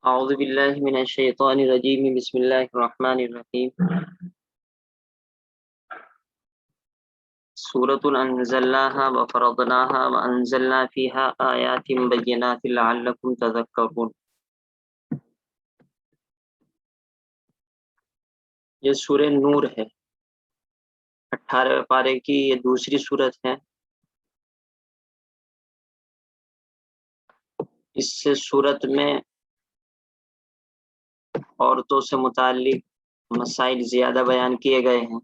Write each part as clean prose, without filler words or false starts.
اعوذ باللہ من الشیطان الرجیم بسم اللہ الرحمن الرحیم سورۃ انزلناها وفرضناها وانزلنا فيها آیات بینات لعلکم تذکرون۔ یہ سورہ نور ہے، 18ویں پارے کی یہ دوسری سورت ہے۔ اس سے سورت میں عورتوں سے متعلق مسائل زیادہ بیان کیے گئے ہیں۔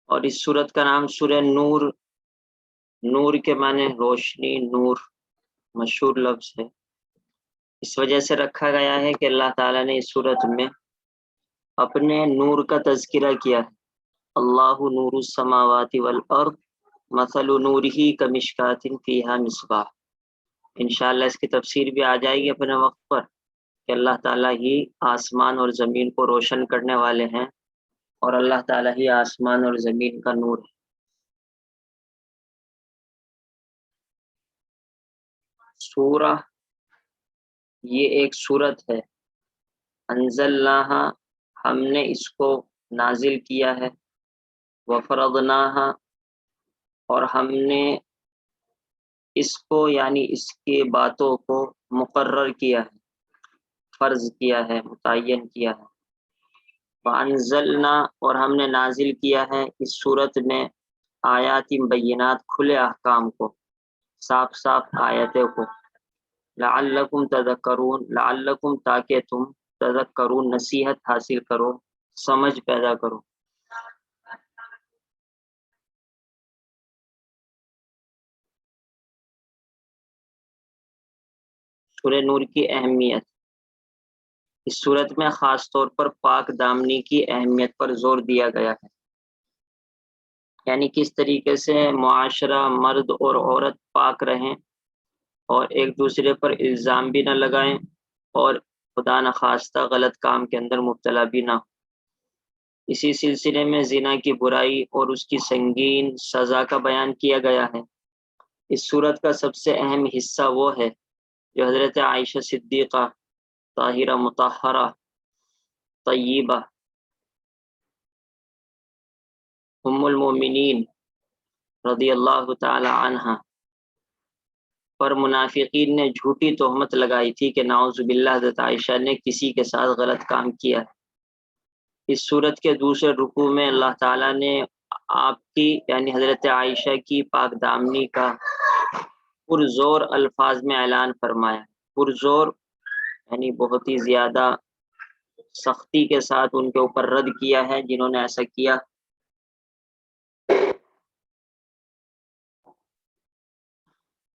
اور اس سورت کا نام سورہ نور، نور کے معنی روشنی، نور مشہور لفظ ہے، اس وجہ سے رکھا گیا ہے کہ اللہ تعالیٰ نے اس سورت میں اپنے نور کا تذکرہ کیا ہے۔ اللہ نور السماوات والارض مثل نورہ کمشکات فیہا مصباح۔ انشاءاللہ اس کی تفسیر بھی آ جائے گی اپنے وقت پر کہ اللہ تعالیٰ ہی آسمان اور زمین کو روشن کرنے والے ہیں، اور اللہ تعالیٰ ہی آسمان اور زمین کا نور ہے۔ سورہ یہ ایک سورت ہے، انزلناہا ہم نے اس کو نازل کیا ہے، وفرضناہا اور ہم نے اس کو یعنی اس کی باتوں کو مقرر کیا ہے، فرض کیا ہے، متعین کیا ہے۔ وانزلنا اور ہم نے نازل کیا ہے اس صورت میں آیات بینات کھلے احکام کو، صاف صاف آیتوں کو، لعلکم تذکرون لعلکم تاکہ تم تذکرون نصیحت حاصل کرو، سمجھ پیدا کرو۔ سورہ نور کی اہمیت، اس صورت میں خاص طور پر پاک دامنی کی اہمیت پر زور دیا گیا ہے، یعنی کس طریقے سے معاشرہ مرد اور عورت پاک رہیں اور ایک دوسرے پر الزام بھی نہ لگائیں اور خدا نخواستہ غلط کام کے اندر مبتلا بھی نہ ہو۔ اسی سلسلے میں زنا کی برائی اور اس کی سنگین سزا کا بیان کیا گیا ہے۔ اس صورت کا سب سے اہم حصہ وہ ہے جو حضرت عائشہ صدیقہ طاہرہ مطہرہ طیبہ ام المومنین رضی اللہ تعالی عنہ پر منافقین نے جھوٹی تہمت لگائی تھی کہ نعوذ باللہ حضرت عائشہ نے کسی کے ساتھ غلط کام کیا ہے۔ اس صورت کے دوسرے رکوع میں اللہ تعالیٰ نے آپ کی یعنی حضرت عائشہ کی پاک دامنی کا پرزور الفاظ میں اعلان فرمایا۔ پرزور یعنی بہت ہی زیادہ سختی کے ساتھ ان کے اوپر رد کیا ہے جنہوں نے ایسا کیا۔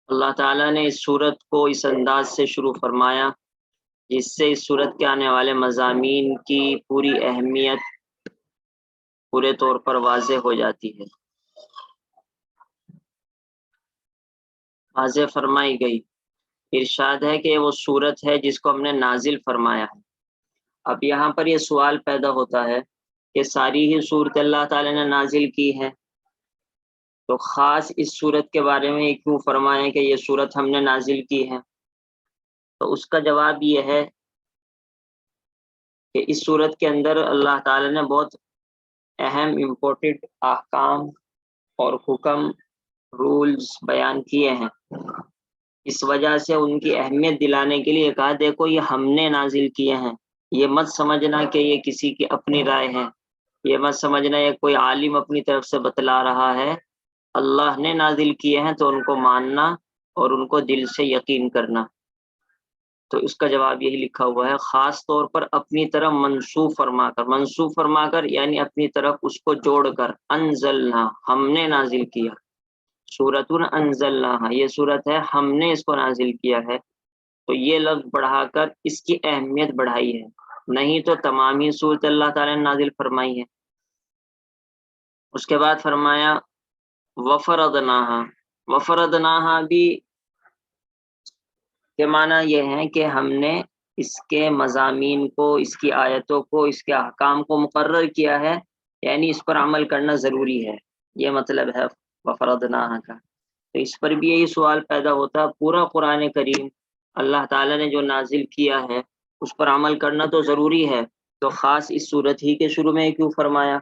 اللہ تعالیٰ نے اس صورت کو اس انداز سے شروع فرمایا جس سے اس صورت کے آنے والے مضامین کی پوری اہمیت پورے طور پر واضح ہو جاتی ہے، واضح فرمائی گئی۔ ارشاد ہے کہ وہ صورت ہے جس کو ہم نے نازل فرمایا ہے۔ اب یہاں پر یہ سوال پیدا ہوتا ہے کہ ساری ہی صورت اللہ تعالیٰ نے نازل کی ہے، تو خاص اس صورت کے بارے میں یہ کیوں فرمائیں کہ یہ صورت ہم نے نازل کی ہے؟ تو اس کا جواب یہ ہے کہ اس صورت کے اندر اللہ تعالیٰ نے بہت اہم امپورٹنٹ احکام اور حکم رولز بیان کیے ہیں۔ اس وجہ سے ان کی اہمیت دلانے کے لیے کہا دیکھو یہ ہم نے نازل کیے ہیں، یہ مت سمجھنا کہ یہ کسی کی اپنی رائے ہے، یہ مت سمجھنا یہ کوئی عالم اپنی طرف سے بتلا رہا ہے، اللہ نے نازل کیے ہیں تو ان کو ماننا اور ان کو دل سے یقین کرنا۔ تو اس کا جواب یہی لکھا ہوا ہے، خاص طور پر اپنی طرف منسوب فرما کر یعنی اپنی طرف اس کو جوڑ کر، انزلنا ہم نے نازل کیا، سورۃ انزلناها یہ صورت ہے ہم نے اس کو نازل کیا ہے، تو یہ لفظ بڑھا کر اس کی اہمیت بڑھائی ہے، نہیں تو تمام ہی صورت اللہ تعالیٰ نے نازل فرمائی ہے۔ اس کے بعد فرمایا وفرضناها بھی کے معنی یہ ہے کہ ہم نے اس کے مضامین کو، اس کی آیتوں کو، اس کے احکام کو مقرر کیا ہے، یعنی اس پر عمل کرنا ضروری ہے، یہ مطلب ہے وفرضناها کا۔ تو اس پر بھی یہی سوال پیدا ہوتا ہے، پورا قرآن کریم اللہ تعالیٰ نے جو نازل کیا ہے اس پر عمل کرنا تو ضروری ہے، تو خاص اس صورت ہی کے شروع میں کیوں فرمایا؟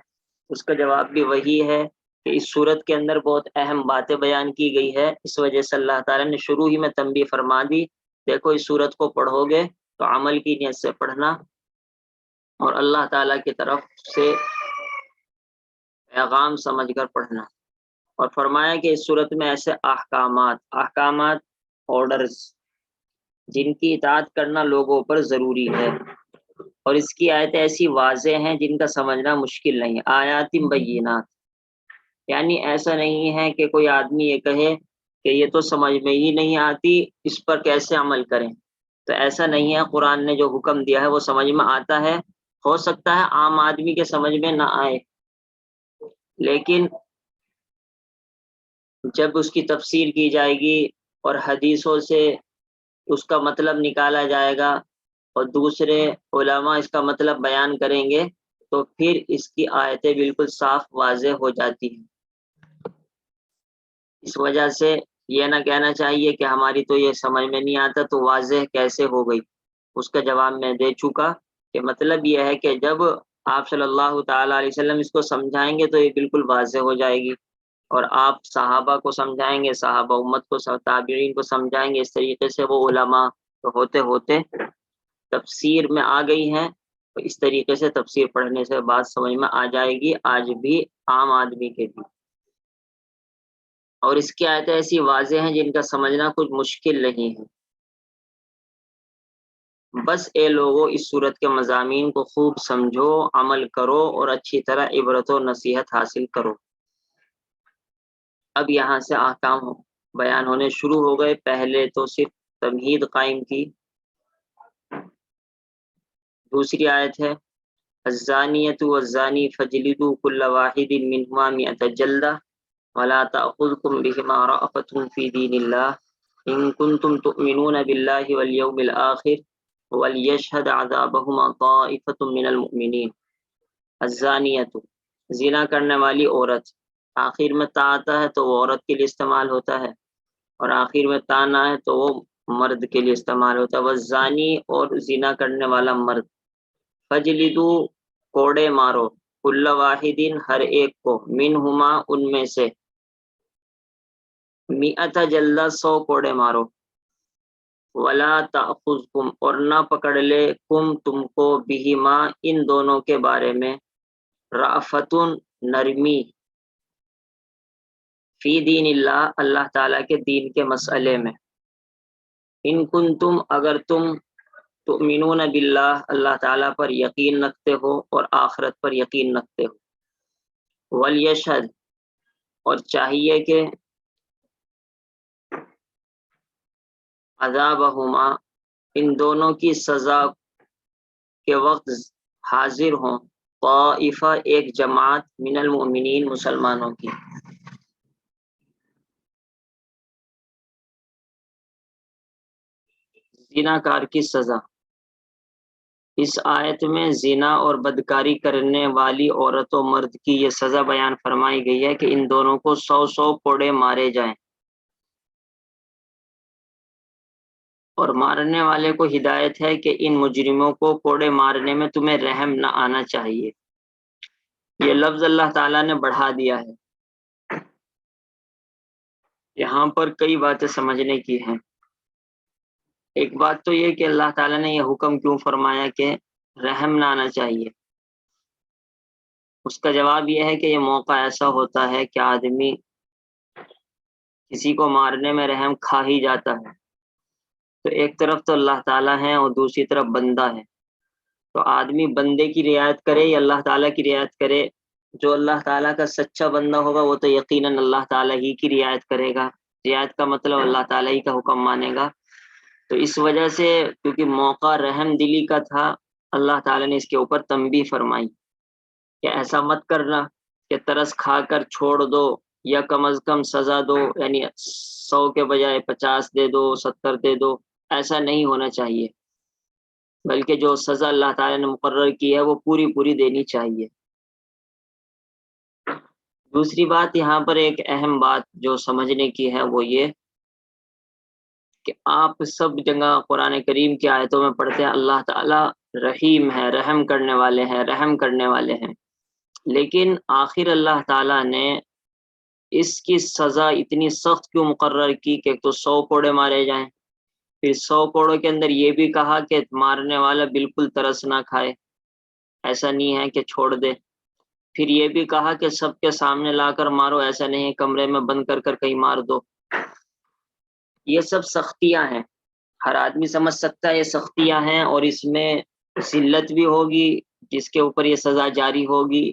اس کا جواب بھی وہی ہے کہ اس صورت کے اندر بہت اہم باتیں بیان کی گئی ہے، اس وجہ سے اللہ تعالیٰ نے شروع ہی میں تنبیہ فرما دی، دیکھو اس صورت کو پڑھو گے تو عمل کی نیت سے پڑھنا اور اللہ تعالیٰ کی طرف سے پیغام سمجھ کر پڑھنا، اور فرمایا کہ اس صورت میں ایسے احکامات آرڈرز جن کی اطاعت کرنا لوگوں پر ضروری ہے، اور اس کی آیتیں ایسی واضح ہیں جن کا سمجھنا مشکل نہیں، آیات بینات، یعنی ایسا نہیں ہے کہ کوئی آدمی یہ کہے کہ یہ تو سمجھ میں ہی نہیں آتی، اس پر کیسے عمل کریں، تو ایسا نہیں ہے، قرآن نے جو حکم دیا ہے وہ سمجھ میں آتا ہے، ہو سکتا ہے عام آدمی کے سمجھ میں نہ آئے، لیکن جب اس کی تفسیر کی جائے گی اور حدیثوں سے اس کا مطلب نکالا جائے گا اور دوسرے علماء اس کا مطلب بیان کریں گے تو پھر اس کی آیتیں بالکل صاف واضح ہو جاتی ہیں۔ اس وجہ سے یہ نہ کہنا چاہیے کہ ہماری تو یہ سمجھ میں نہیں آتا تو واضح کیسے ہو گئی، اس کا جواب میں دے چکا کہ مطلب یہ ہے کہ جب آپ صلی اللہ تعالی علیہ وسلم اس کو سمجھائیں گے تو یہ بالکل واضح ہو جائے گی، اور آپ صحابہ کو سمجھائیں گے، صحابہ امت کو، تابعین کو سمجھائیں گے، اس طریقے سے وہ علماء تو ہوتے ہوتے تفسیر میں آ گئی ہیں، تو اس طریقے سے تفسیر پڑھنے سے بات سمجھ میں آ جائے گی آج بھی عام آدمی کے بھی، اور اس کی آیتیں ایسی واضح ہیں جن کا سمجھنا کچھ مشکل نہیں ہے۔ بس اے لوگوں اس صورت کے مضامین کو خوب سمجھو، عمل کرو اور اچھی طرح عبرت و نصیحت حاصل کرو۔ اب یہاں سے احکام بیان ہونے شروع ہو گئے، پہلے تو صرف تمہید قائم کی، دوسری آیت ہے الزانیۃ والزانی فجلدوا کل واحد منہما مئۃ جلدہ ولا تأخذکم بہما رأفۃ فی دین اللہ ان کنتم تؤمنون باللہ والیوم الآخر ولیشہد عذابہما طائفۃ من المؤمنین۔ الزانیۃ زنا کرنے والی عورت، آخر میں تا آتا ہے تو وہ عورت کے لیے استعمال ہوتا ہے، اور آخر میں تا نہ ہے تو وہ مرد کے لیے استعمال ہوتا ہے، والزانی اور زنا کرنے والا مرد، فجلدو کوڑے مارو، کل واحدین ہر ایک کو، منہما ان میں سے، مئۃ جلدہ 100 کوڑے مارو، ولا تأخذکم اور نہ پکڑ لے کم تم کو بہما ان دونوں کے بارے میں، رأفتن نرمی، فی دین اللہ اللہ تعالیٰ کے دین کے مسئلے میں، ان کنتم اگر تم تؤمنون باللہ اللہ تعالیٰ پر یقین رکھتے ہو اور آخرت پر یقین رکھتے ہو، ولیشہد اور چاہیے کہ عذابہما ان دونوں کی سزا کے وقت حاضر ہوں، طائفہ ایک جماعت، من المؤمنین مسلمانوں کی۔ زنا کار کی سزا، اس آیت میں زنا اور بدکاری کرنے والی عورت و مرد کی یہ سزا بیان فرمائی گئی ہے کہ ان دونوں کو 100 کوڑے مارے جائیں، اور مارنے والے کو ہدایت ہے کہ ان مجرموں کو کوڑے مارنے میں تمہیں رحم نہ آنا چاہیے، یہ لفظ اللہ تعالیٰ نے بڑھا دیا ہے۔ یہاں پر کئی باتیں سمجھنے کی ہیں، ایک بات تو یہ کہ اللہ تعالیٰ نے یہ حکم کیوں فرمایا کہ رحم نہ آنا چاہیے، اس کا جواب یہ ہے کہ یہ موقع ایسا ہوتا ہے کہ آدمی کسی کو مارنے میں رحم کھا ہی جاتا ہے، تو ایک طرف تو اللہ تعالیٰ ہے اور دوسری طرف بندہ ہے، تو آدمی بندے کی رعایت کرے یا اللہ تعالیٰ کی رعایت کرے، جو اللہ تعالیٰ کا سچا بندہ ہوگا وہ تو یقیناً اللہ تعالیٰ ہی کی رعایت کرے گا، رعایت کا مطلب اللہ تعالیٰ ہی کا حکم مانے گا، تو اس وجہ سے کیونکہ موقع رحم دلی کا تھا، اللہ تعالیٰ نے اس کے اوپر تنبیہ فرمائی کہ ایسا مت کرنا کہ ترس کھا کر چھوڑ دو، یا کم از کم سزا دو، یعنی 100 کے بجائے 50 دے دو، 70 دے دو، ایسا نہیں ہونا چاہیے، بلکہ جو سزا اللہ تعالیٰ نے مقرر کی ہے وہ پوری پوری دینی چاہیے۔ دوسری بات یہاں پر ایک اہم بات جو سمجھنے کی ہے وہ یہ کہ آپ سب جگہ قرآن کریم کی آیتوں میں پڑھتے ہیں اللہ تعالی رحیم ہے، رحم کرنے والے ہیں، رحم کرنے والے ہیں، لیکن آخر اللہ تعالی نے اس کی سزا اتنی سخت کیوں مقرر کی کہ ایک تو 100 کوڑے مارے جائیں، پھر 100 کوڑوں کے اندر یہ بھی کہا کہ مارنے والا بالکل ترس نہ کھائے، ایسا نہیں ہے کہ چھوڑ دے، پھر یہ بھی کہا کہ سب کے سامنے لا کر مارو، ایسا نہیں ہے کمرے میں بند کر کر کہیں مار دو۔ یہ سب سختیاں ہیں، ہر آدمی سمجھ سکتا ہے یہ سختیاں ہیں، اور اس میں ذلت بھی ہوگی، جس کے اوپر یہ سزا جاری ہوگی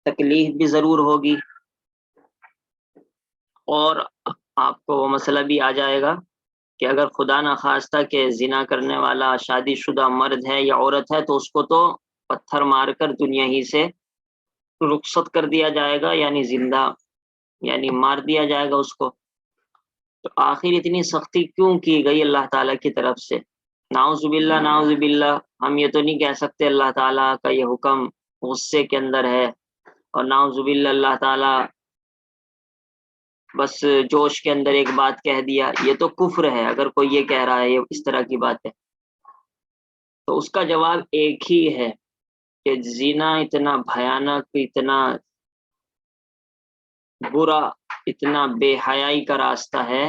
تکلیف بھی ضرور ہوگی، اور آپ کو وہ مسئلہ بھی آ جائے گا کہ اگر خدا نخواستہ کہ زنا کرنے والا شادی شدہ مرد ہے یا عورت ہے تو اس کو تو پتھر مار کر دنیا ہی سے رخصت کر دیا جائے گا، یعنی زندہ، یعنی مار دیا جائے گا اس کو۔ تو آخر اتنی سختی کیوں کی گئی اللہ تعالیٰ کی طرف سے؟ نعوذ باللہ، نعوذ باللہ، ہم یہ تو نہیں کہہ سکتے اللہ تعالیٰ کا یہ حکم غصے کے اندر ہے، اور نعوذ باللہ اللہ تعالیٰ بس جوش کے اندر ایک بات کہہ دیا، یہ تو کفر ہے اگر کوئی یہ کہہ رہا ہے یہ اس طرح کی بات ہے۔ تو اس کا جواب ایک ہی ہے کہ زنا اتنا بھیانک، اتنا برا، اتنا بے حیائی کا راستہ ہے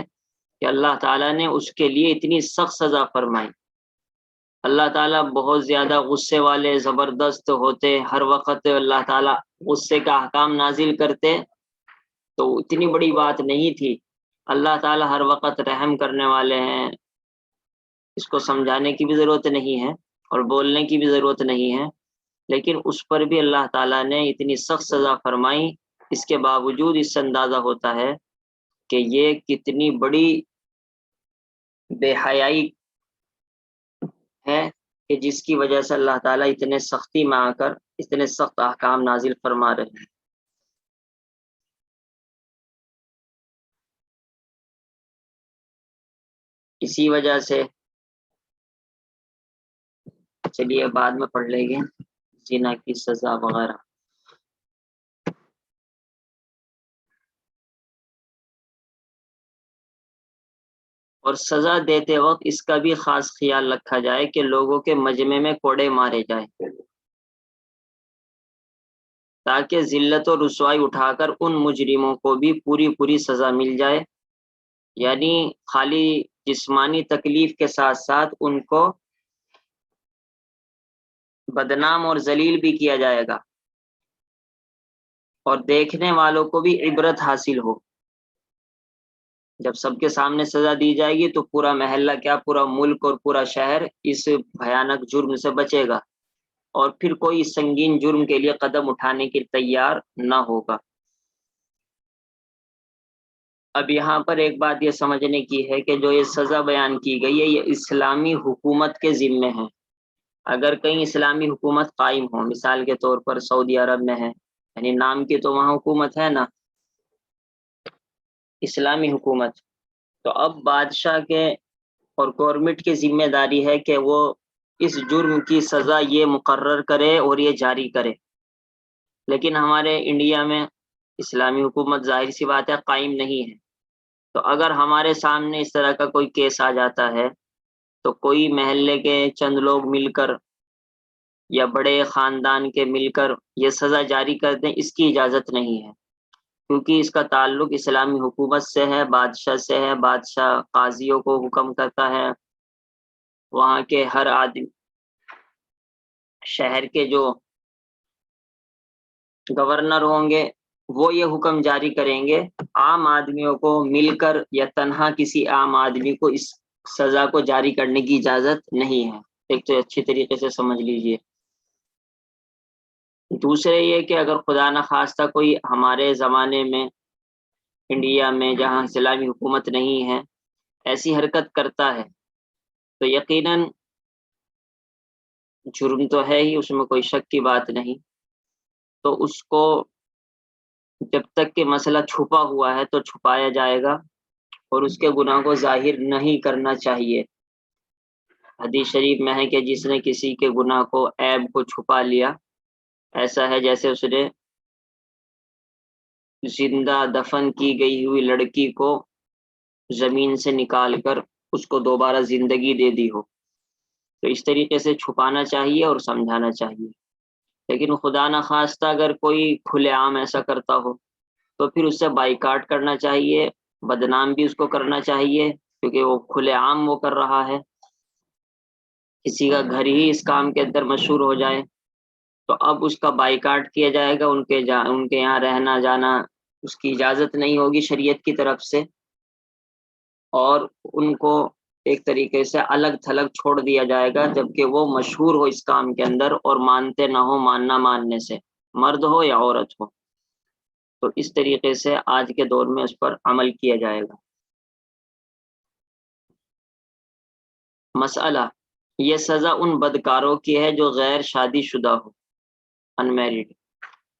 کہ اللہ تعالیٰ نے اس کے لیے اتنی سخت سزا فرمائی۔ اللہ تعالیٰ بہت زیادہ غصے والے، زبردست ہوتے، ہر وقت اللہ تعالیٰ غصے کا احکام نازل کرتے تو اتنی بڑی بات نہیں تھی۔ اللہ تعالیٰ ہر وقت رحم کرنے والے ہیں، اس کو سمجھانے کی بھی ضرورت نہیں ہے اور بولنے کی بھی ضرورت نہیں ہے، لیکن اس پر بھی اللہ تعالیٰ نے اتنی سخت سزا فرمائی، اس کے باوجود اس سے اندازہ ہوتا ہے کہ یہ کتنی بڑی بے حیائی ہے کہ جس کی وجہ سے اللہ تعالیٰ اتنے سختی میں آ کر اتنے سخت احکام نازل فرما رہے ہیں۔ اسی وجہ سے چلیے بعد میں پڑھ لیں گے زنا کی سزا وغیرہ۔ اور سزا دیتے وقت اس کا بھی خاص خیال رکھا جائے کہ لوگوں کے مجمع میں کوڑے مارے جائیں تاکہ ذلت و رسوائی اٹھا کر ان مجرموں کو بھی پوری پوری سزا مل جائے، یعنی خالی جسمانی تکلیف کے ساتھ ساتھ ان کو بدنام اور ذلیل بھی کیا جائے گا، اور دیکھنے والوں کو بھی عبرت حاصل ہو۔ جب سب کے سامنے سزا دی جائے گی تو پورا محلہ کیا پورا ملک اور پورا شہر اس بھیانک جرم سے بچے گا، اور پھر کوئی سنگین جرم کے لیے قدم اٹھانے کے تیار نہ ہوگا۔ اب یہاں پر ایک بات یہ سمجھنے کی ہے کہ جو یہ سزا بیان کی گئی ہے یہ اسلامی حکومت کے ذمے ہے۔ اگر کہیں اسلامی حکومت قائم ہو، مثال کے طور پر سعودی عرب میں ہے، یعنی نام کی تو وہاں حکومت ہے نا، اسلامی حکومت، تو اب بادشاہ کے اور گورنمنٹ کی ذمہ داری ہے کہ وہ اس جرم کی سزا یہ مقرر کرے اور یہ جاری کرے، لیکن ہمارے انڈیا میں اسلامی حکومت ظاہر سی بات ہے قائم نہیں ہے، تو اگر ہمارے سامنے اس طرح کا کوئی کیس آ جاتا ہے تو کوئی محلے کے چند لوگ مل کر یا بڑے خاندان کے مل کر یہ سزا جاری کر دیں، اس کی اجازت نہیں ہے، کیونکہ اس کا تعلق اسلامی حکومت سے ہے، بادشاہ سے ہے، بادشاہ قاضیوں کو حکم کرتا ہے، وہاں کے ہر آدمی، شہر کے جو گورنر ہوں گے وہ یہ حکم جاری کریں گے، عام آدمیوں کو مل کر یا تنہا کسی عام آدمی کو اس سزا کو جاری کرنے کی اجازت نہیں ہے۔ ایک تو اچھی طریقے سے سمجھ لیجئے۔ دوسرے یہ کہ اگر خدا نخواستہ کوئی ہمارے زمانے میں انڈیا میں جہاں اسلامی حکومت نہیں ہے ایسی حرکت کرتا ہے تو یقیناً جرم تو ہے ہی، اس میں کوئی شک کی بات نہیں، تو اس کو جب تک کہ مسئلہ چھپا ہوا ہے تو چھپایا جائے گا اور اس کے گناہ کو ظاہر نہیں کرنا چاہیے۔ حدیث شریف میں ہے کہ جس نے کسی کے گناہ کو، عیب کو چھپا لیا، ایسا ہے جیسے اس نے زندہ دفن کی گئی ہوئی لڑکی کو زمین سے نکال کر اس کو دوبارہ زندگی دے دی ہو، تو اس طریقے سے چھپانا چاہیے اور سمجھانا چاہیے۔ لیکن خدا نخواستہ اگر کوئی کھلے عام ایسا کرتا ہو تو پھر اس سے بائیکاٹ کرنا چاہیے، بدنام بھی اس کو کرنا چاہیے، کیونکہ وہ کھلے عام وہ کر رہا ہے۔ کسی کا گھر ہی اس کام کے اندر مشہور ہو جائے تو اب اس کا بائیکاٹ کیا جائے گا، ان کے یہاں رہنا جانا اس کی اجازت نہیں ہوگی شریعت کی طرف سے، اور ان کو ایک طریقے سے الگ تھلگ چھوڑ دیا جائے گا، جبکہ وہ مشہور ہو اس کام کے اندر اور مانتے نہ ہو ماننا ماننے سے، مرد ہو یا عورت ہو۔ تو اس طریقے سے آج کے دور میں اس پر عمل کیا جائے گا۔ مسئلہ، یہ سزا ان بدکاروں کی ہے جو غیر شادی شدہ ہو، انمیرڈ،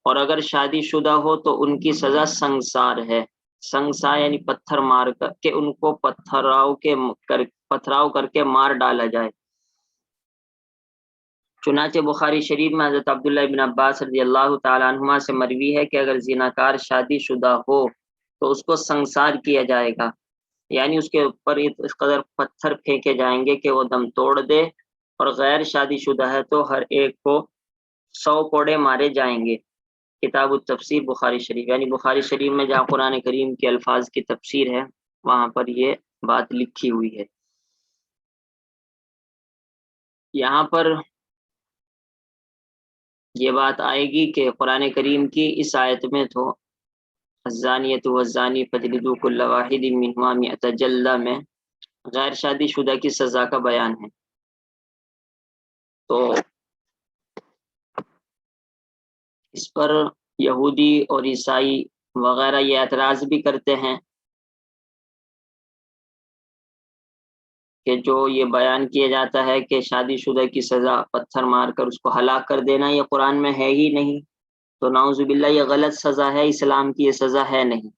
اور اگر شادی شدہ ہو تو ان کی سزا سنگسار ہے۔ سنگسار یعنی پتھر مار کر کے ان کو پتھراؤ کر کے مار ڈالا جائے۔ چنانچہ بخاری شریف میں حضرت عبداللہ بن عباس رضی اللہ تعالیٰ عنہما سے مروی ہے کہ اگر زناکار شادی شدہ ہو تو اس کو سنگسار کیا جائے گا، یعنی اس کے اوپر اس قدر پتھر پھینکے جائیں گے کہ وہ دم توڑ دے، اور غیر شادی شدہ ہے تو ہر ایک کو 100 کوڑے مارے جائیں گے۔ کتاب التفسیر بخاری شریف، یعنی بخاری شریف میں جہاں قرآن کریم کے الفاظ کی تفسیر ہے وہاں پر یہ بات لکھی ہوئی ہے۔ یہاں پر یہ بات آئے گی کہ قرآن کریم کی اس آیت میں تو الزانیۃ والزانی فاجلدوا کل واحد منہما مئۃ جلدہ میں غیر شادی شدہ کی سزا کا بیان ہے۔ تو اس پر یہودی اور عیسائی وغیرہ یہ اعتراض بھی کرتے ہیں کہ جو یہ بیان کیا جاتا ہے کہ شادی شدہ کی سزا پتھر مار کر اس کو ہلاک کر دینا، یہ قرآن میں ہے ہی نہیں، تو نعوذ باللہ یہ غلط سزا ہے، اسلام کی یہ سزا ہے نہیں۔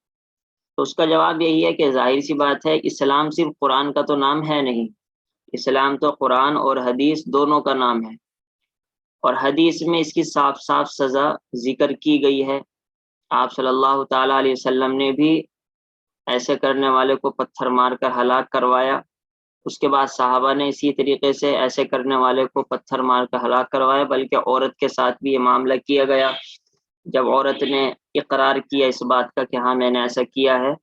تو اس کا جواب یہی ہے کہ ظاہر سی بات ہے، اسلام صرف قرآن کا تو نام ہے نہیں، اسلام تو قرآن اور حدیث دونوں کا نام ہے، اور حدیث میں اس کی صاف صاف سزا ذکر کی گئی ہے۔ آپ صلی اللہ تعالی علیہ وسلم نے بھی ایسے کرنے والے کو پتھر مار کر ہلاک کروایا، اس کے بعد صحابہ نے اسی طریقے سے ایسے کرنے والے کو پتھر مار کر ہلاک کروایا، بلکہ عورت کے ساتھ بھی یہ معاملہ کیا گیا۔ جب عورت نے اقرار کیا اس بات کا کہ ہاں میں نے ایسا کیا ہے،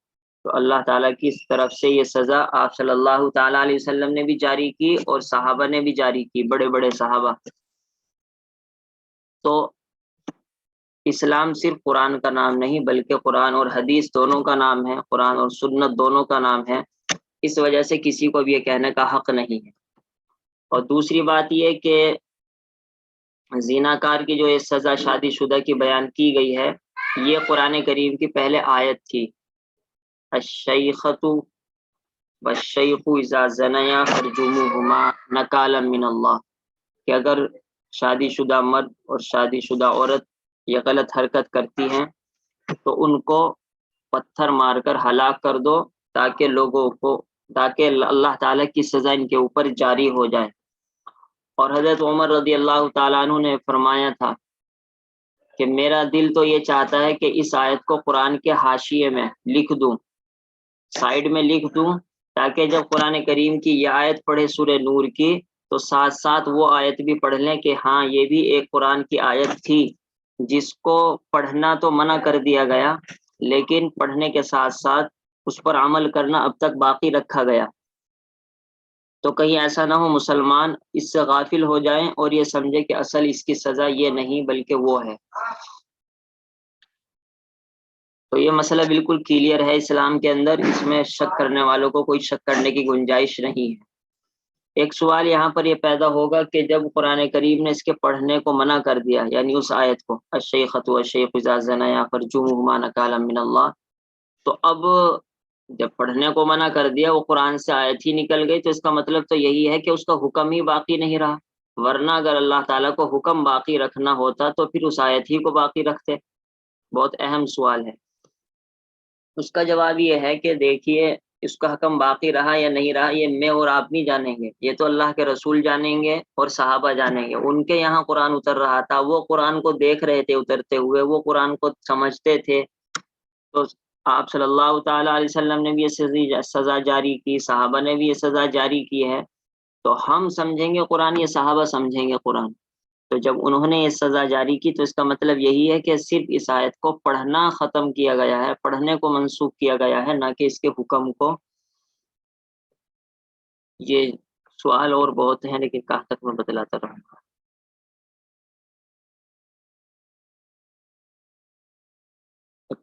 تو اللہ تعالیٰ کی طرف سے یہ سزا آپ صلی اللہ تعالیٰ علیہ وسلم نے بھی جاری کی اور صحابہ نے بھی جاری کی، بڑے بڑے صحابہ۔ تو اسلام صرف قرآن کا نام نہیں بلکہ قرآن اور حدیث دونوں کا نام ہے، قرآن اور سنت دونوں کا نام ہے، اس وجہ سے کسی کو بھی یہ کہنے کا حق نہیں ہے۔ اور دوسری بات یہ کہ زیناکار کی جو یہ سزا شادی شدہ کی بیان کی گئی ہے، یہ قرآن کریم کی پہلے آیت تھی، الشیخۃ والشیخ اذا زنیا فرجموہما نکالا من اللہ، کہ اگر شادی شدہ مرد اور شادی شدہ عورت یہ غلط حرکت کرتی ہیں تو ان کو پتھر مار کر ہلاک کر دو، تاکہ اللہ تعالیٰ کی سزا ان کے اوپر جاری ہو جائے۔ اور حضرت عمر رضی اللہ تعالیٰ عنہ نے فرمایا تھا کہ میرا دل تو یہ چاہتا ہے کہ اس آیت کو قرآن کے حاشیے میں لکھ دوں، سائیڈ میں لکھ دوں، تاکہ جب قرآن کریم کی یہ آیت پڑھے سورہ نور کی تو ساتھ ساتھ وہ آیت بھی پڑھ لیں کہ ہاں یہ بھی ایک قرآن کی آیت تھی جس کو پڑھنا تو منع کر دیا گیا، لیکن پڑھنے کے ساتھ ساتھ اس پر عمل کرنا اب تک باقی رکھا گیا۔ تو کہیں ایسا نہ ہو مسلمان اس سے غافل ہو جائیں اور یہ سمجھے کہ اصل اس کی سزا یہ نہیں بلکہ وہ ہے۔ تو یہ مسئلہ بالکل کلیئر ہے اسلام کے اندر، اس میں شک کرنے والوں کو کوئی شک کرنے کی گنجائش نہیں ہے۔ ایک سوال یہاں پر یہ پیدا ہوگا کہ جب قرآن کریم نے اس کے پڑھنے کو منع کر دیا، یعنی اس آیت کو الشیخۃ والشیخ اذا زنیا فرجموہما نکالا من اللہ، تو اب جب پڑھنے کو منع کر دیا، وہ قرآن سے آیت ہی نکل گئی، تو اس کا مطلب تو یہی ہے کہ اس کا حکم ہی باقی نہیں رہا، ورنہ اگر اللہ تعالیٰ کو حکم باقی رکھنا ہوتا تو پھر اس آیت ہی کو باقی رکھتے۔ بہت اہم سوال ہے۔ اس کا جواب یہ ہے کہ دیکھیے اس کا حکم باقی رہا یا نہیں رہا یہ میں اور آپ نہیں جانیں گے، یہ تو اللہ کے رسول جانیں گے اور صحابہ جانیں گے۔ ان کے یہاں قرآن اتر رہا تھا، وہ قرآن کو دیکھ رہے تھے اترتے ہوئے، وہ قرآن کو سمجھتے تھے، تو آپ صلی اللہ تعالیٰ علیہ وسلم نے بھی یہ سزا جاری کی، صحابہ نے بھی یہ سزا جاری کی ہے، تو ہم سمجھیں گے قرآن، یہ صحابہ سمجھیں گے قرآن؟ تو جب انہوں نے یہ سزا جاری کی تو اس کا مطلب یہی ہے کہ صرف اس آیت کو پڑھنا ختم کیا گیا ہے، پڑھنے کو منسوخ کیا گیا ہے، نہ کہ اس کے حکم کو۔ یہ سوال اور بہت ہیں لیکن کہاں تک میں بتلاتا رہوں گا۔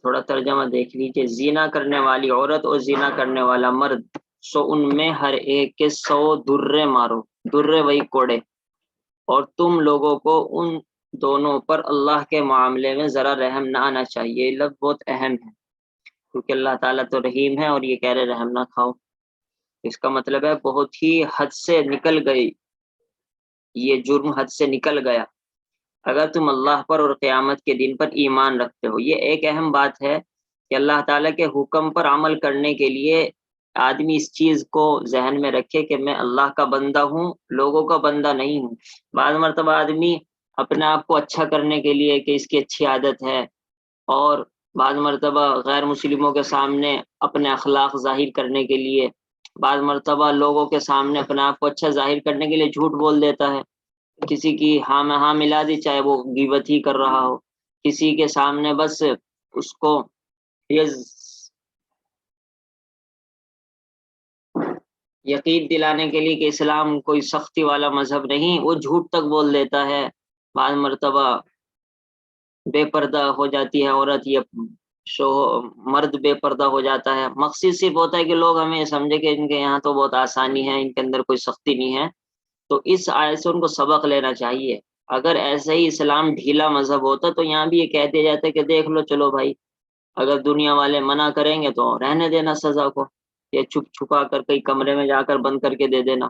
تھوڑا ترجمہ دیکھ لیجئے۔ زنا کرنے والی عورت اور زنا کرنے والا مرد، سو ان میں ہر ایک کے 100 درے مارو، درے وہی کوڑے، اور تم لوگوں کو ان دونوں پر اللہ کے معاملے میں ذرا رحم نہ آنا چاہیے۔ یہ لفظ بہت اہم ہے کیونکہ اللہ تعالیٰ تو رحیم ہے، اور یہ کہہ رہے رحم نہ کھاؤ، اس کا مطلب ہے بہت ہی حد سے نکل گئی، یہ جرم حد سے نکل گیا اگر تم اللہ پر اور قیامت کے دن پر ایمان رکھتے ہو۔ یہ ایک اہم بات ہے کہ اللہ تعالیٰ کے حکم پر عمل کرنے کے لیے آدمی اس چیز کو ذہن میں رکھے کہ میں اللہ کا بندہ ہوں، لوگوں کا بندہ نہیں ہوں۔ بعض مرتبہ آدمی اپنے آپ کو اچھا کرنے کے لیے کہ اس کی اچھی عادت ہے، اور بعض مرتبہ غیر مسلموں کے سامنے اپنے اخلاق ظاہر کرنے کے لیے، بعض مرتبہ لوگوں کے سامنے اپنے آپ کو اچھا ظاہر کرنے کے لیے جھوٹ بول دیتا ہے، کسی کی ہاں میں ہاں ملا دی، چاہے وہ غیبت ہی کر رہا ہو، کسی کے سامنے بس اس کو یہ یقین دلانے کے لیے کہ اسلام کوئی سختی والا مذہب نہیں، وہ جھوٹ تک بول دیتا ہے۔ بعض مرتبہ بے پردہ ہو جاتی ہے عورت، یا مرد بے پردہ ہو جاتا ہے، مقصد صرف ہوتا ہے کہ لوگ ہمیں سمجھے کہ ان کے یہاں تو بہت آسانی ہے، ان کے اندر کوئی سختی نہیں ہے۔ تو اس آیت سے ان کو سبق لینا چاہیے۔ اگر ایسے ہی اسلام ڈھیلا مذہب ہوتا تو یہاں بھی یہ کہہ دیا جاتا ہے کہ دیکھ لو چلو بھائی، اگر دنیا والے منع کریں گے تو رہنے دینا سزا کو، یہ چھپ چھپا کر کئی کمرے میں جا کر بند کر کے دے دینا۔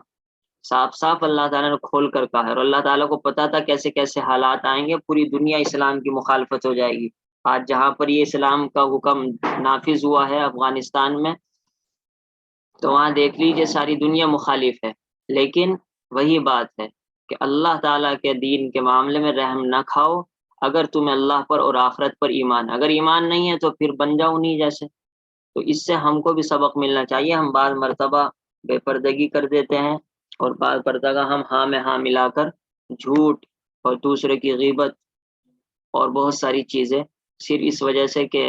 صاف صاف اللہ تعالیٰ نے کھول کر کہا ہے، اور اللہ تعالیٰ کو پتا تھا کیسے کیسے حالات آئیں گے، پوری دنیا اسلام کی مخالفت ہو جائے گی۔ آج جہاں پر یہ اسلام کا حکم نافذ ہوا ہے افغانستان میں، تو وہاں دیکھ لیجیے ساری دنیا مخالف ہے، لیکن وہی بات ہے کہ اللہ تعالیٰ کے دین کے معاملے میں رحم نہ کھاؤ اگر تمہیں اللہ پر اور آخرت پر ایمان، اگر ایمان نہیں ہے تو پھر بن جاؤ نہیں جیسے۔ تو اس سے ہم کو بھی سبق ملنا چاہیے۔ ہم بعض مرتبہ بے پردگی کر دیتے ہیں، اور بعض مرتبہ ہم ہاں میں ہاں ملا کر جھوٹ اور دوسرے کی غیبت اور بہت ساری چیزیں، صرف اس وجہ سے کہ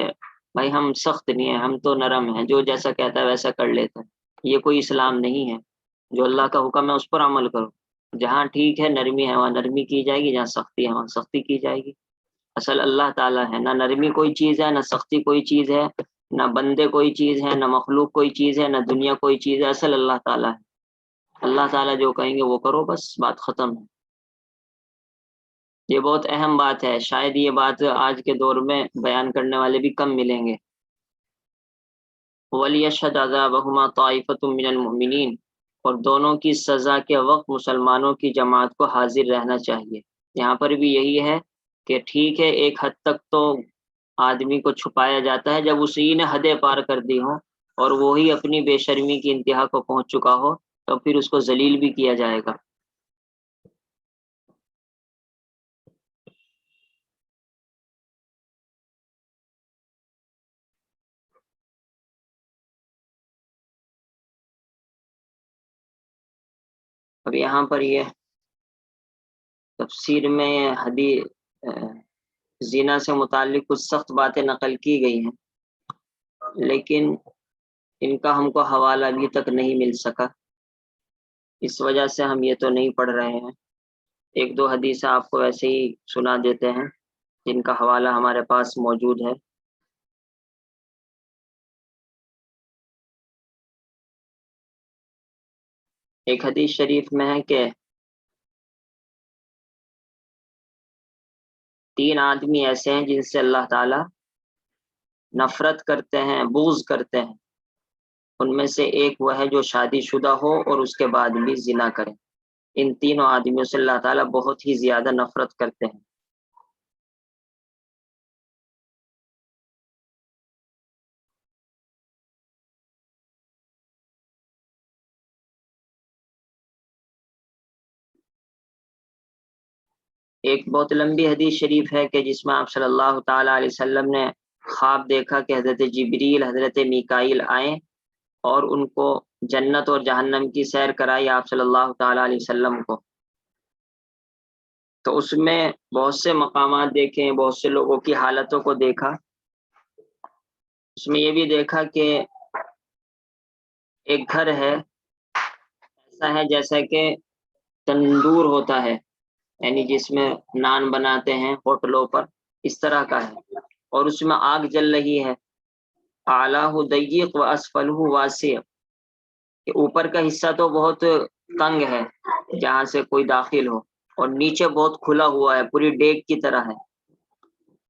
بھائی ہم سخت نہیں ہیں، ہم تو نرم ہیں، جو جیسا کہتا ہے ویسا کر لیتے ہیں۔ یہ کوئی اسلام نہیں ہے۔ جو اللہ کا حکم ہے اس پر عمل کرو، جہاں ٹھیک ہے نرمی ہے وہاں نرمی کی جائے گی، جہاں سختی ہے وہاں سختی کی جائے گی۔ اصل اللہ تعالیٰ ہے، نہ نرمی کوئی چیز ہے، نہ سختی کوئی چیز ہے، نہ بندے کوئی چیز ہے، نہ مخلوق کوئی چیز ہے، نہ دنیا کوئی چیز ہے، اصل اللہ تعالیٰ ہے۔ اللہ تعالیٰ جو کہیں گے وہ کرو، بس بات ختم ہے۔ یہ بہت اہم بات ہے، شاید یہ بات آج کے دور میں بیان کرنے والے بھی کم ملیں گے۔ وَلْيَشْهَدْ عَذَابَهُمَا طَائِفَةٌ مِّنَ الْمُؤْمِنِينَ، اور دونوں کی سزا کے وقت مسلمانوں کی جماعت کو حاضر رہنا چاہیے۔ یہاں پر بھی یہی ہے کہ ٹھیک ہے ایک حد تک تو آدمی کو چھپایا جاتا ہے، جب اسی نے حدیں پار کر دی ہوں اور وہی اپنی بے شرمی کی انتہا کو پہنچ چکا ہو تو پھر اس کو ذلیل بھی کیا جائے گا۔ اب یہاں پر یہ تفسیر میں زنا سے متعلق کچھ سخت باتیں نقل کی گئی ہیں، لیکن ان کا ہم کو حوالہ ابھی تک نہیں مل سکا، اس وجہ سے ہم یہ تو نہیں پڑھ رہے ہیں۔ ایک دو حدیث آپ کو ایسے ہی سنا دیتے ہیں جن کا حوالہ ہمارے پاس موجود ہے۔ ایک حدیث شریف میں ہے کہ 3 آدمی ایسے ہیں جن سے اللہ تعالی نفرت کرتے ہیں، بغض کرتے ہیں۔ ان میں سے ایک وہ ہے جو شادی شدہ ہو اور اس کے بعد بھی زنا کرے۔ ان تینوں آدمیوں سے اللہ تعالیٰ بہت ہی زیادہ نفرت کرتے ہیں۔ ایک بہت لمبی حدیث شریف ہے کہ جس میں آپ صلی اللہ تعالیٰ علیہ وسلم نے خواب دیکھا کہ حضرت جبریل حضرت میکائیل آئیں اور ان کو جنت اور جہنم کی سیر کرائی آپ صلی اللہ تعالی علیہ وسلم کو. تو اس میں بہت سے مقامات دیکھے، بہت سے لوگوں کی حالتوں کو دیکھا. اس میں یہ بھی دیکھا کہ ایک گھر ہے، ایسا ہے جیسا کہ تندور ہوتا ہے، یعنی جس میں نان بناتے ہیں ہوٹلوں پر، اس طرح کا ہے، اور اس میں آگ جل رہی ہے. اعلیٰ ضیق و اسفلہ واسع، کہ اوپر کا حصہ تو بہت تنگ ہے جہاں سے کوئی داخل ہو، اور نیچے بہت کھلا ہوا ہے، پوری ڈیگ کی طرح ہے،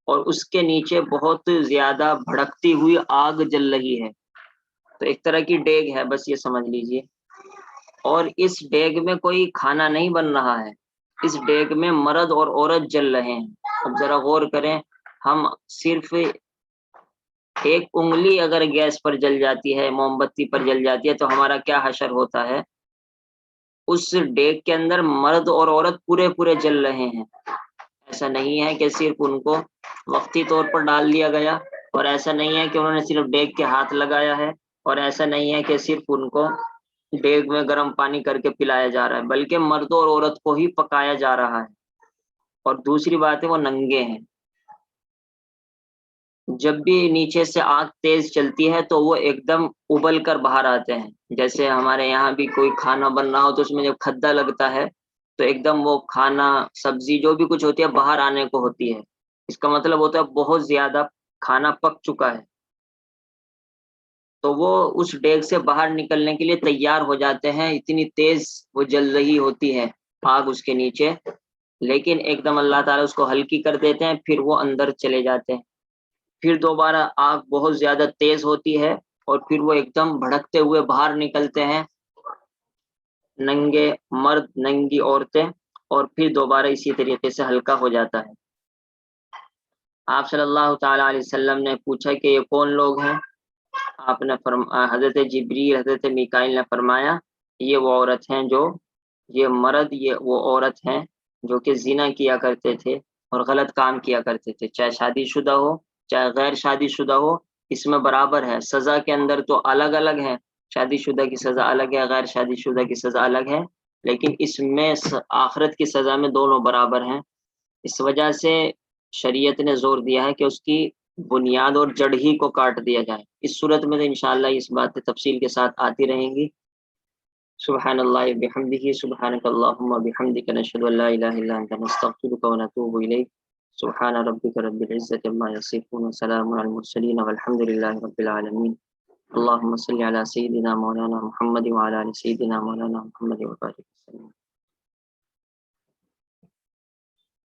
اور اس کے نیچے بہت زیادہ بھڑکتی ہوئی آگ جل رہی ہے. تو ایک طرح کی ڈیگ ہے، بس یہ سمجھ لیجئے. اور اس ڈیگ میں کوئی کھانا نہیں بن رہا ہے، اس ڈیگ میں مرد اور عورت جل رہے ہیں. اب ذرا غور کریں، ہم صرف ایک انگلی اگر گیس پر جل جاتی ہے، موم بتی پر جل جاتی ہے، تو ہمارا کیا حشر ہوتا ہے. اس ڈیگ کے اندر مرد اور عورت پورے پورے جل رہے ہیں. ایسا نہیں ہے کہ صرف ان کو وقتی طور پر ڈال دیا گیا، اور ایسا نہیں ہے کہ انہوں نے صرف ڈیگ کے ہاتھ لگایا ہے، اور ایسا نہیں ہے کہ صرف ان کو ڈیگ میں گرم پانی کر کے پلایا جا رہا ہے، بلکہ مرد اور عورت کو ہی پکایا جا رہا ہے. اور دوسری بات ہے وہ ننگے ہیں. جب بھی نیچے سے آگ تیز چلتی ہے تو وہ ایک دم ابل کر باہر آتے ہیں. جیسے ہمارے یہاں بھی کوئی کھانا بن رہا ہو تو اس میں جب کھدا لگتا ہے تو ایک دم وہ کھانا سبزی جو بھی کچھ ہوتی ہے باہر آنے کو ہوتی ہے. اس کا مطلب ہوتا ہے بہت زیادہ کھانا پک چکا ہے. تو وہ اس ڈیگ سے باہر نکلنے کے لیے تیار ہو جاتے ہیں، اتنی تیز وہ جل رہی ہوتی ہے آگ اس کے نیچے، لیکن ایک دم اللہ تعالیٰ اس کو ہلکی کر دیتے ہیں، پھر وہ اندر چلے جاتے ہیں. پھر دوبارہ آگ بہت زیادہ تیز ہوتی ہے اور پھر وہ ایک دم بھڑکتے ہوئے باہر نکلتے ہیں، ننگے مرد ننگی عورتیں، اور پھر دوبارہ اسی طریقے سے ہلکا ہو جاتا ہے. آپ صلی اللہ تعالی علیہ وسلم نے پوچھا کہ یہ کون لوگ ہیں؟ آپ نے حضرت جبریل حضرت میکائیل نے فرمایا یہ وہ عورت ہیں جو، یہ مرد یہ وہ عورت ہیں جو کہ زنا کیا کرتے تھے اور غلط کام کیا کرتے تھے، چاہے شادی شدہ ہو چاہے غیر شادی شدہ ہو، اس میں برابر ہے. سزا کے اندر تو الگ الگ ہے، شادی شدہ کی سزا الگ ہے، غیر شادی شدہ کی سزا الگ ہے، لیکن اس میں آخرت کی سزا میں دونوں برابر ہیں. اس وجہ سے شریعت نے زور دیا ہے کہ اس کی بنیاد اور جڑ ہی کو کاٹ دیا جائے. اس صورت میں انشاءاللہ اس باتیں تفصیل کے ساتھ آتی رہیں گی. سبحان اللہ بحمدہ، سبحانک اللہم بحمدک، نشہد ان لا الہ الا انت، نستغفرک ونتوب الیک. سبحان ربک رب العزة عما یصفون، وسلام علی المرسلین، والحمد للہ رب العالمین. اللهم صل على سيدنا مولانا محمد وعلى آل سيدنا مولانا محمد وبارك وسلم.